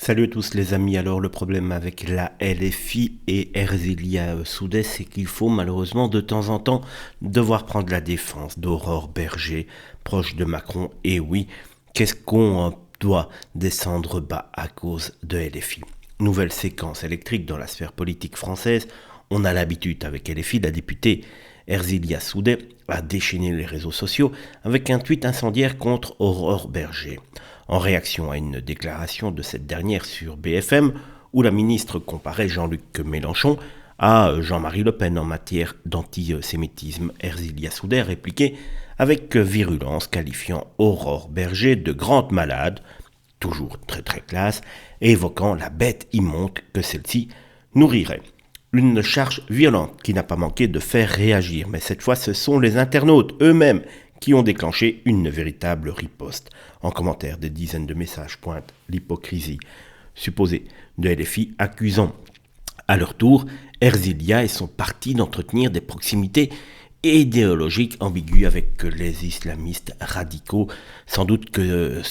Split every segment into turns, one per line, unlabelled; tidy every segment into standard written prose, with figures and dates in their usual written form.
Salut à tous les amis, alors le problème avec la LFI et Erzilia Soudès, c'est qu'il faut malheureusement de temps en temps devoir prendre la défense d'Aurore Berger, proche de Macron, et oui, qu'est-ce qu'on doit descendre bas à cause de LFI. Nouvelle séquence électrique dans la sphère politique française, on a l'habitude avec LFI, la députée Erzilia Soudais a déchaîné les réseaux sociaux avec un tweet incendiaire contre Aurore Berger. En réaction à une déclaration de cette dernière sur BFM, où la ministre comparait Jean-Luc Mélenchon à Jean-Marie Le Pen en matière d'antisémitisme, Erzilia Soudais répliquait avec virulence, qualifiant Aurore Berger de grande malade, toujours très classe, et évoquant la bête immonde que celle-ci nourrirait. Une charge violente qui n'a pas manqué de faire réagir, mais cette fois ce sont les internautes eux-mêmes qui ont déclenché une véritable riposte. En commentaire, des dizaines de messages pointent l'hypocrisie supposée de LFI, accusant à leur tour Erzilia et son parti d'entretenir des proximités idéologiques ambiguës avec les islamistes radicaux. Sans doute que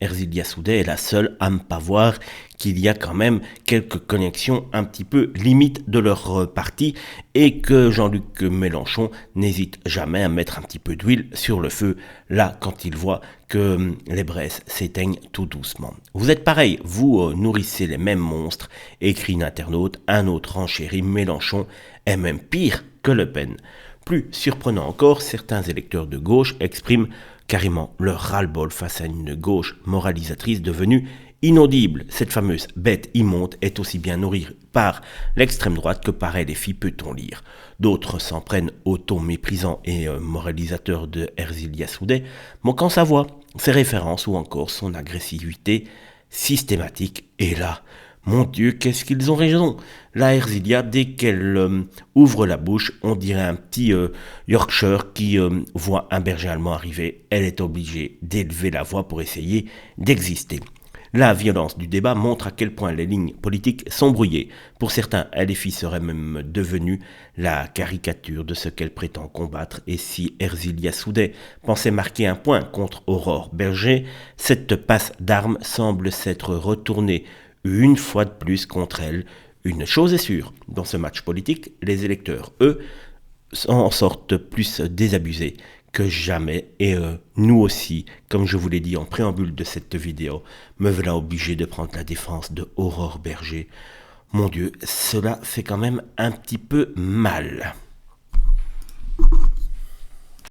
Erzilia Soudais est la seule à ne pas voir qu'il y a quand même quelques connexions un petit peu limites de leur parti et que Jean-Luc Mélenchon n'hésite jamais à mettre un petit peu d'huile sur le feu là quand il voit que les braises s'éteignent tout doucement. Vous êtes pareil, vous nourrissez les mêmes monstres, écrit une internaute, un autre enchéri, Mélenchon est même pire que Le Pen. Plus surprenant encore, certains électeurs de gauche expriment carrément leur ras-le-bol face à une gauche moralisatrice devenue inaudible. Cette fameuse bête immonde est aussi bien nourrie par l'extrême droite que par LFI, peut-on lire. D'autres s'en prennent au ton méprisant et moralisateur de Erzilia Soudais, moquant sa voix, ses références ou encore son agressivité systématique. Et là, mon Dieu, qu'est-ce qu'ils ont raison. La Erzilia, dès qu'elle ouvre la bouche, on dirait un petit Yorkshire qui voit un berger allemand arriver. Elle est obligée d'élever la voix pour essayer d'exister. La violence du débat montre à quel point les lignes politiques sont brouillées. Pour certains, LFI serait même devenue la caricature de ce qu'elle prétend combattre. Et si Erzilia Soudais pensait marquer un point contre Aurore Berger, cette passe d'armes semble s'être retournée une fois de plus contre elle. Une chose est sûre, dans ce match politique, les électeurs, eux, en sortent plus désabusés que jamais. Et nous aussi, comme je vous l'ai dit en préambule de cette vidéo, me voilà obligé de prendre la défense de Aurore Berger. Mon Dieu, cela fait quand même un petit peu mal.